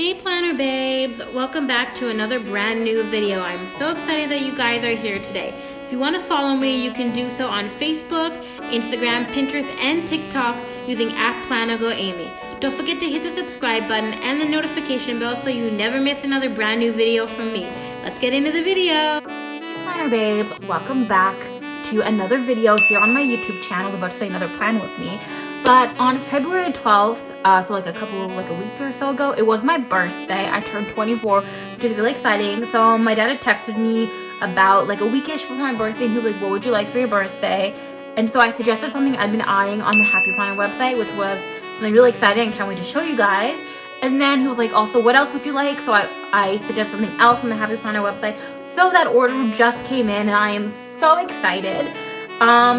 Hey planner babes, welcome back to another brand new video. I'm so excited that you guys are here today. If you want to follow me, you can do so on Facebook, Instagram, Pinterest, and TikTok using @PlannerGoAmy. Don't forget to hit the subscribe button and the notification bell so you never miss another brand new video from me. Let's get into the video. Hey planner babes, welcome back to another video here on my YouTube channel. About to say another plan with me. But on February 12th, so like a week or so ago, it was my birthday. I turned 24, which is really exciting. So my dad had texted me about like a weekish before my birthday, and he was like, what would you like for your birthday? And so I suggested something I'd been eyeing on the Happy Planner website, which was something really exciting. I can't wait to show you guys. And then he was like, also, what else would you like? So I suggested something else on the Happy Planner website. So that order just came in, and I am so excited.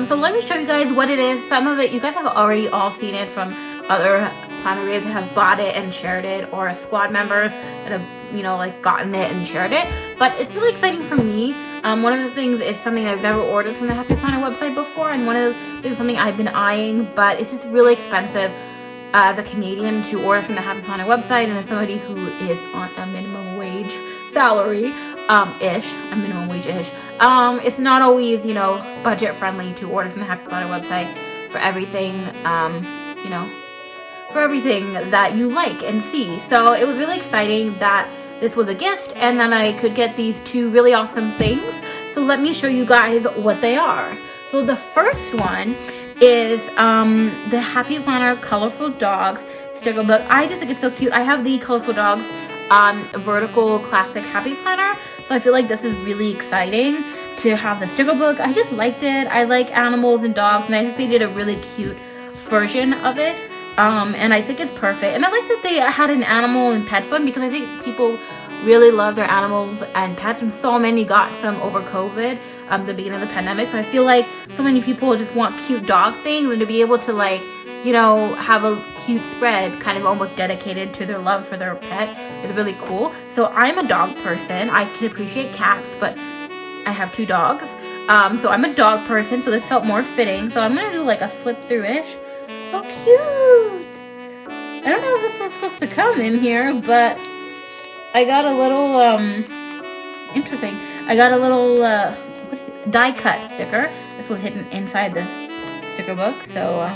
So let me show you guys what it is. Some of it, you guys have already all seen it from other planner babes that have bought it and shared it, or squad members that have, like gotten it and shared it. But it's really exciting for me. One of the things is something I've never ordered from the Happy Planner website before, and one of the things is something I've been eyeing, but it's just really expensive as a Canadian to order from the Happy Planner website, and as somebody who is on a minimum wage salary, a minimum wage-ish, it's not always, budget friendly to order from the Happy Planner website for everything, for everything that you like and see. So it was really exciting that this was a gift and that I could get these two really awesome things. So let me show you guys what they are. So the first one is the Happy Planner Colorful Dogs sticker book. I just think it's so cute. I have the Colorful Dogs vertical classic Happy Planner, so I feel like this is really exciting to have the sticker book. I just liked it. I like animals and dogs, and I think they did a really cute version of it, and I think it's perfect. And I like that they had an animal and pet fund, because I think people really love their animals and pets, and so many got some over COVID, the beginning of the pandemic. So I feel like so many people just want cute dog things, and to be able to have a cute spread kind of almost dedicated to their love for their pet is really cool. So I'm a dog person. I can appreciate cats, but I have two dogs. So I'm a dog person, so this felt more fitting. So I'm gonna do like a flip through-ish. Oh, cute! I don't know if this is supposed to come in here, but I got a little, interesting. I got a little, die cut sticker. This was hidden inside the sticker book, so,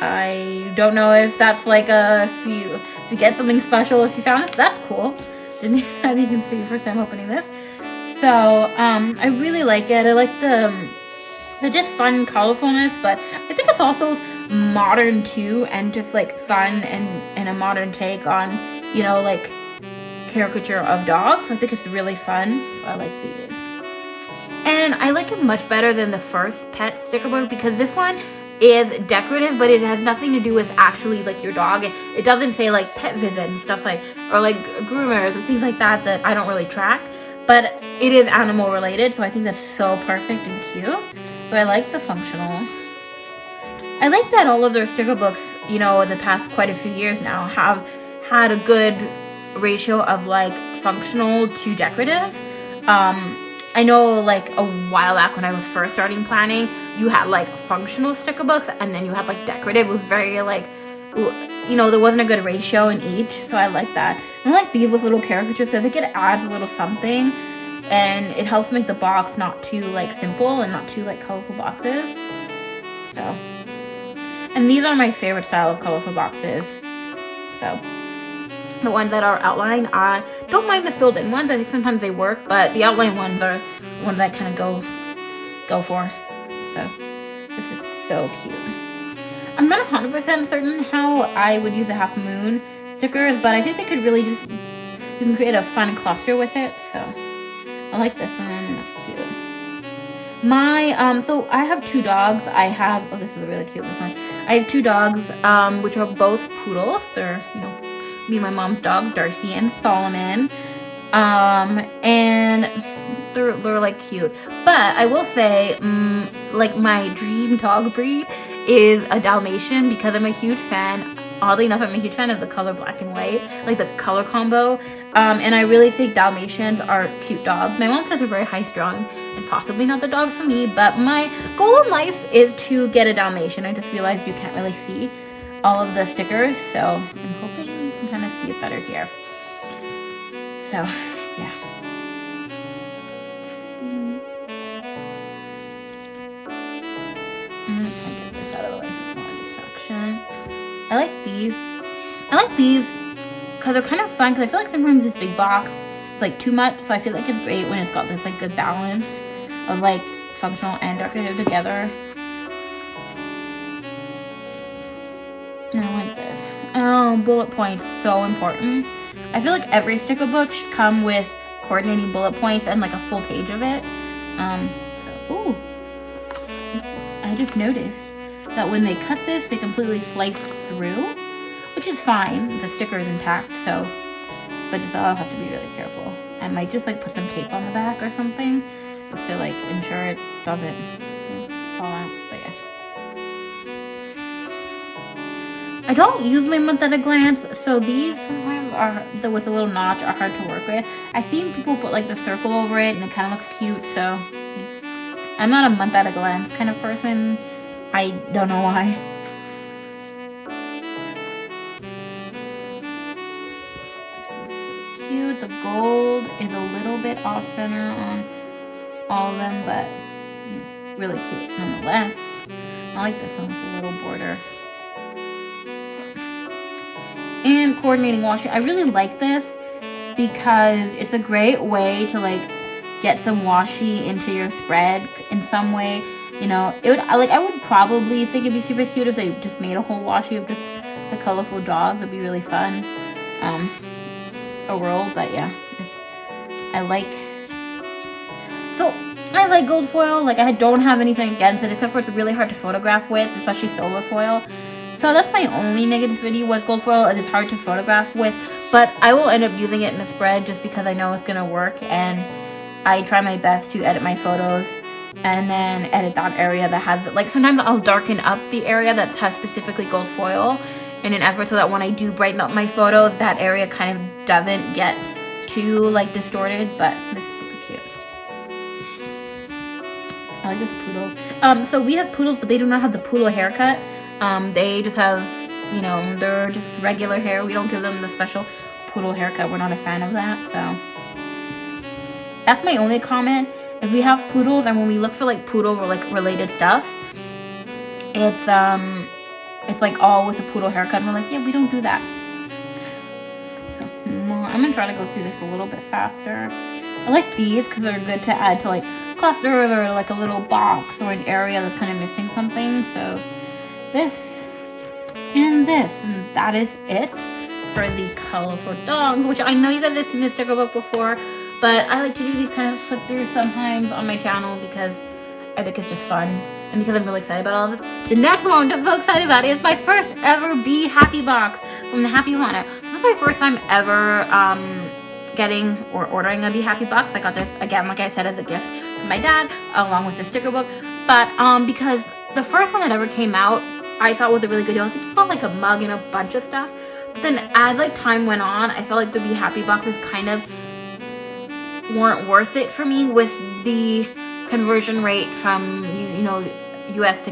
I don't know if that's like if you get something special if you found this. That's cool. As you can see, first time opening this. So, I really like it. I like the just fun colorfulness, but I think it's also modern too, and just like fun and a modern take on, like caricature of dogs. So I think it's really fun. So I like these. And I like it much better than the first pet sticker book, because this one is decorative, but it has nothing to do with actually like your dog. It doesn't say like pet visit and stuff or like groomers or things like that I don't really track, but it is animal related, so I think that's so perfect and cute. So I like the functional. I like that all of their sticker books, the past quite a few years now, have had a good ratio of like functional to decorative. I know like a while back when I was first starting planning, you had like functional sticker books, and then you had like decorative. It was very like, there wasn't a good ratio in each, so I like that. And I like these with little caricatures, because I think it adds a little something, and it helps make the box not too like simple and not too like colorful boxes. So, and these are my favorite style of colorful boxes. So the ones that are outlined, I don't mind the filled in ones. I think sometimes they work, but the outline ones are the ones I kind of go for. So this is so cute. I'm not 100% certain how I would use a half moon stickers, but I think they could really you can create a fun cluster with it. So I like this one, and that's cute. So I have two dogs. This is a really cute one. I have two dogs, which are both poodles. They're, me and my mom's dogs, Darcy and Solomon, and they're like cute. But I will say, like my dream dog breed is a Dalmatian, because I'm a huge fan. Oddly enough, I'm a huge fan of the color black and white, like the color combo. And I really think Dalmatians are cute dogs. My mom says they're very high strung and possibly not the dog for me, but my goal in life is to get a Dalmatian. I just realized you can't really see all of the stickers, so I'm hoping you can kind of see see it better here. So, yeah. Let's see. Get this out of the way so it's not a distraction. I like these because they're kind of fun, because I feel like sometimes this big box is like too much, so I feel like it's great when it's got this like good balance of like functional and decorative together. And I like this. Oh, bullet points, so important. I feel like every sticker book should come with coordinating bullet points and like a full page of it. Ooh, I just noticed that when they cut this, they completely sliced through, which is fine. The sticker is intact, so, but just I'll have to be really careful. I might just like put some tape on the back or something, just to like ensure it doesn't fall out. But yeah, I don't use my month at a glance, so these sometimes are with a little notch are hard to work with. I've seen people put like the circle over it, and it kind of looks cute. So I'm not a month at a glance kind of person. I don't know why. This is so cute. The gold is a little bit off center on all of them, but really cute nonetheless. I like this one with a little border. And coordinating washi. I really like this because it's a great way to like get some washi into your spread in some way. You know, it would I would probably think it'd be super cute if they just made a whole washi of just the colorful dogs. It'd be really fun. A roll, but yeah, I like gold foil. Like, I don't have anything against it, except for it's really hard to photograph with, especially silver foil. So that's my only negativity was gold foil, and it's hard to photograph with. But I will end up using it in a spread just because I know it's gonna work, and I try my best to edit my photos and then edit that area that has, like, sometimes I'll darken up the area that has specifically gold foil in an effort so that when I do brighten up my photos, that area kind of doesn't get too like distorted. But this is super cute. I like this poodle. So we have poodles, but they do not have the poodle haircut. They just have, you know, they're just regular hair. We don't give them the special poodle haircut. We're not a fan of that. So that's my only comment, is we have poodles, and when we look for like poodle or like related stuff, it's like always a poodle haircut, and we're like, yeah, we don't do that. So I'm gonna try to go through this a little bit faster. I like these because they're good to add to like clusters or like a little box or an area that's kind of missing something. So this and this, and that is it for the colorful dogs, which I know you guys have seen this sticker book before, but I like to do these kind of flip throughs sometimes on my channel because I think it's just fun, and because I'm really excited about all of this. The next one I'm so excited about is my first ever Be Happy box from the Happy Planet. So this is my first time ever getting or ordering a Be Happy box. I got this, again, like I said, as a gift from my dad, along with the sticker book. But because the first one that ever came out, I thought was a really good deal. I think you got like a mug and a bunch of stuff. But then as like time went on, I felt like the Be Happy boxes kind of weren't worth it for me with the conversion rate from you know US to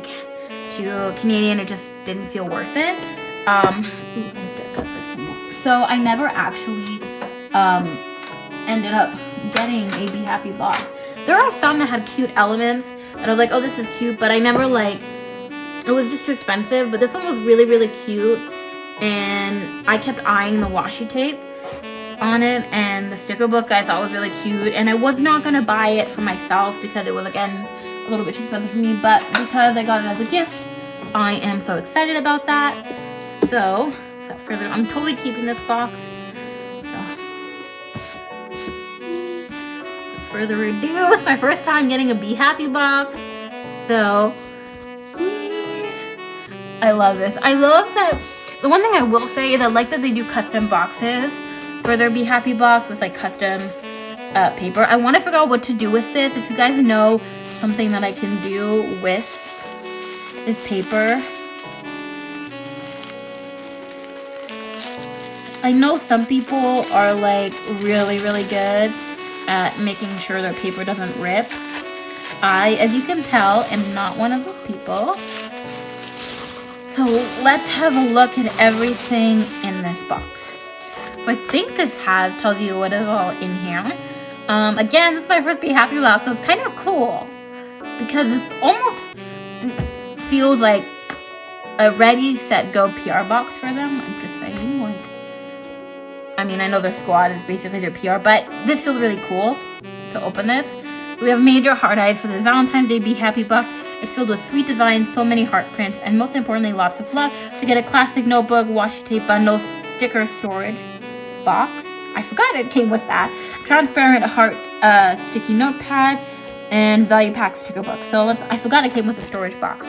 Canadian. It just didn't feel worth it. I have to cut this some more. So I never actually ended up getting a Be Happy box. There are some that had cute elements that I was like, oh, this is cute, but I never like, it was just too expensive. But this one was really, really cute, and I kept eyeing the washi tape on it, and the sticker book I thought was really cute, and I was not gonna buy it for myself because it was, again, a little bit too expensive for me, but because I got it as a gift, I am so excited about that. So without further, I'm totally keeping this box. Further ado, it's my first time getting a Be Happy box, so I love this. I love that. The one thing I will say is I like that they do custom boxes for their Be Happy box with like custom paper. I want to figure out what to do with this. If you guys know something that I can do with this paper. I know some people are like really, really good at making sure their paper doesn't rip. I, as you can tell, am not one of those people. So let's have a look at everything in this box. So I think this tells you what is all in here. Again, this is my first Be Happy box, so it's kind of cool because this almost feels like a ready, set, go PR box for them. I'm just saying, like, I mean, I know their squad is basically their PR, but this feels really cool to open this. We have major heart eyes for the Valentine's Day Be Happy box. It's filled with sweet designs, so many heart prints, and most importantly, lots of love. We get a classic notebook, washi tape bundle, sticker storage box. I forgot it came with that. Transparent heart sticky notepad and value pack sticker book. So I forgot it came with a storage box.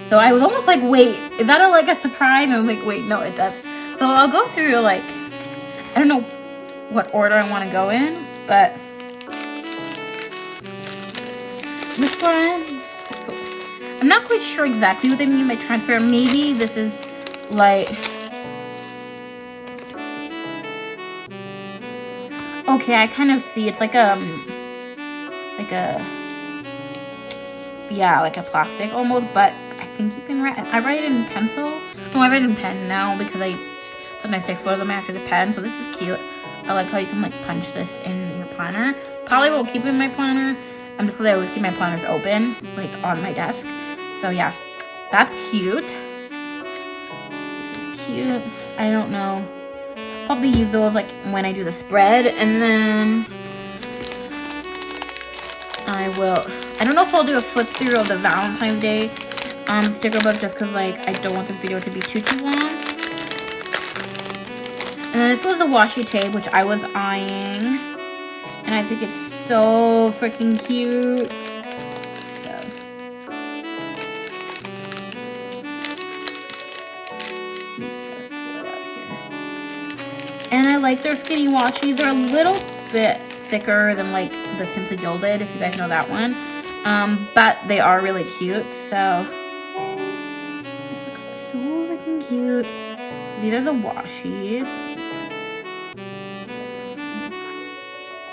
So I was almost like, wait, is that a surprise? And I'm like, wait, no, it does. So I'll go through, like, I don't know what order I want to go in, but this one, so I'm not quite sure exactly what they mean by transparent. Maybe this is like, okay, I kind of see. It's like a plastic almost, but I think you can write. I write in pencil. No, I write in pen now because sometimes I float them after the pen. So this is cute. I like how you can like punch this in your planner. Probably won't keep it in my planner. Just because I always keep my planners open, like on my desk. So yeah, that's cute. This is cute. I don't know. Probably use those like when I do the spread, and then I don't know if I'll do a flip through of the Valentine's Day sticker book, just because like I don't want this video to be too long. And then this was the washi tape, which I was eyeing, and I think it's so freaking cute. So let me just try to pull it out here. And I like their skinny washi. They're a little bit thicker than like the Simply Gilded, if you guys know that one. But they are really cute. So this looks so freaking cute. These are the washies,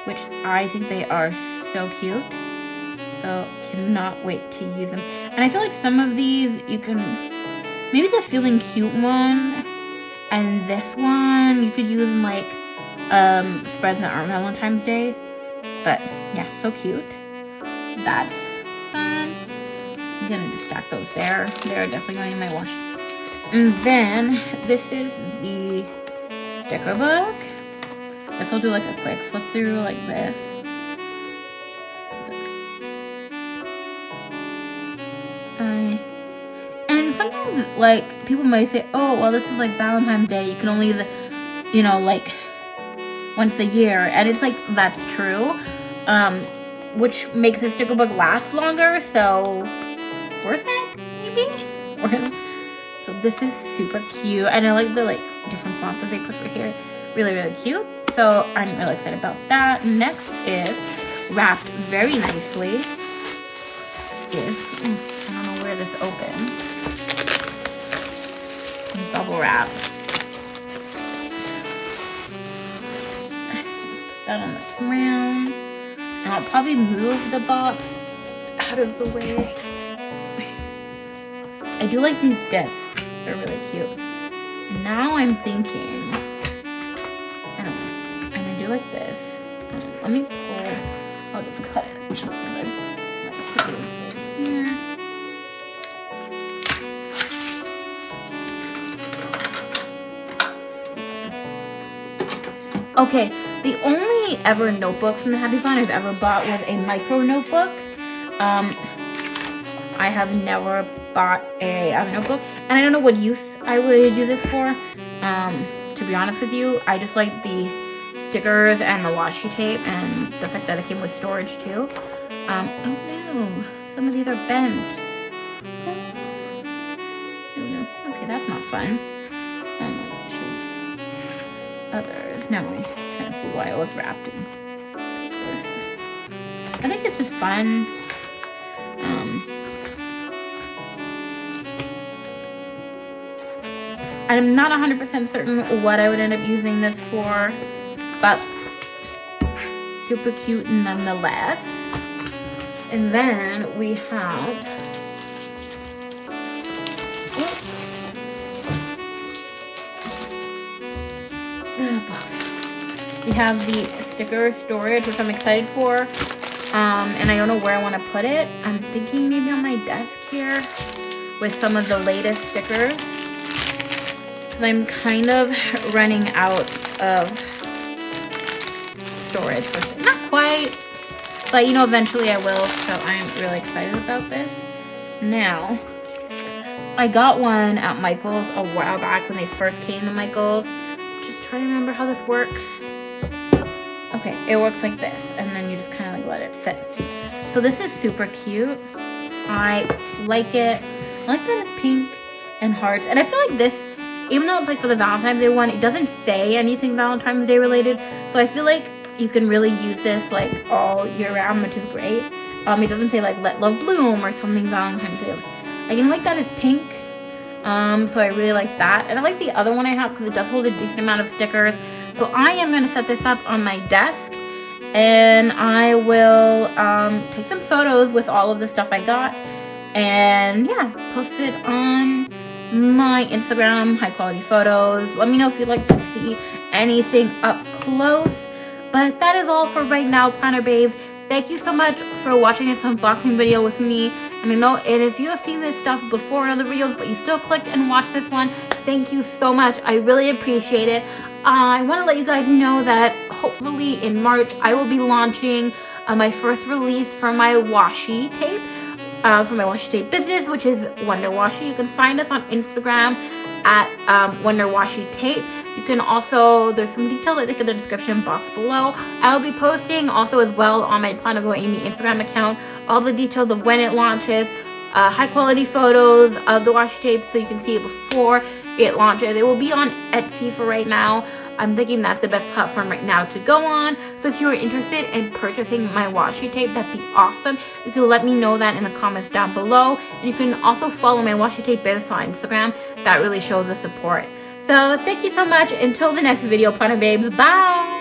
which I think they are so cute. So cannot wait to use them. And I feel like some of these you can, maybe the Feeling Cute one and this one you could use in like spreads that aren't Valentine's Day. But yeah, so cute. That's fun. I'm gonna just stack those there. They're definitely going in my wash. And then this is the sticker book. I guess I'll do like a quick flip through like this. And sometimes like people might say, oh, well, this is like Valentine's Day. You can only use it, you know, like once a year. And it's like, that's true. Which makes the sticker book last longer. So worth it, maybe? So this is super cute. And I like the like different fonts that they put for here. Really, really cute. So I'm really excited about that. Next is wrapped very nicely. I don't know where this opens. Bubble wrap. Put that on the ground. And I'll probably move the box out of the way. I do like these discs. They're really cute. And now I'm thinking, I don't know. I'm gonna do like this. Let me pull. I'll just cut it. Let's put this right here. Okay, the only ever notebook from the Happy Fun I've ever bought was a micro notebook. I have never bought a notebook, and I don't know what use I would use this for. To be honest with you, I just like the stickers and the washi tape, and the fact that it came with storage too. Oh no, some of these are bent. Oh no, okay, that's not fun. Others. Now I'm trying to see why it was wrapped in papers. I think this is fun. I'm not 100% certain what I would end up using this for, but super cute nonetheless. And then we have the box. We have the sticker storage, which I'm excited for. And I don't know where I want to put it. I'm thinking maybe on my desk here with some of the latest stickers. I'm kind of running out of storage. Not quite, but you know, eventually I will. So I'm really excited about this. Now, I got one at Michael's a while back when they first came to Michael's. Just trying to remember how this works. Okay, it works like this, and then you just kind of like let it sit. So this is super cute. I like it. I like that it's pink and hearts. And I feel like this, even though it's like for the Valentine's Day one, it doesn't say anything Valentine's Day related. So I feel like you can really use this like all year round, which is great. It doesn't say like let love bloom or something Valentine's Day. I can like that it's pink. So I really like that. And I like the other one I have because it does hold a decent amount of stickers. So I am going to set this up on my desk. And I will take some photos with all of the stuff I got. And yeah, post it on my Instagram, high quality photos. Let me know if you'd like to see anything up close. But that is all for right now, planner babes. Thank you so much for watching this unboxing video with me. And I know if you have seen this stuff before in other videos, but you still clicked and watched this one, thank you so much. I really appreciate it. I want to let you guys know that hopefully in March, I will be launching my first release for my washi tape. For my washi tape business, which is Wonder Washi. You can find us on Instagram at Wonder Washi Tape. You can also, there's some details I think in the description box below. I'll be posting also as well on my Plan to Go Amy Instagram account all the details of when it launches, high quality photos of the washi tape so you can see it before it launches. It will be on Etsy for right now. I'm thinking that's the best platform right now to go on. So if you're interested in purchasing my washi tape, that'd be awesome. You can let me know that in the comments down below. And you can also follow my washi tape business on Instagram. That really shows the support. So thank you so much. Until the next video, planner babes. Bye.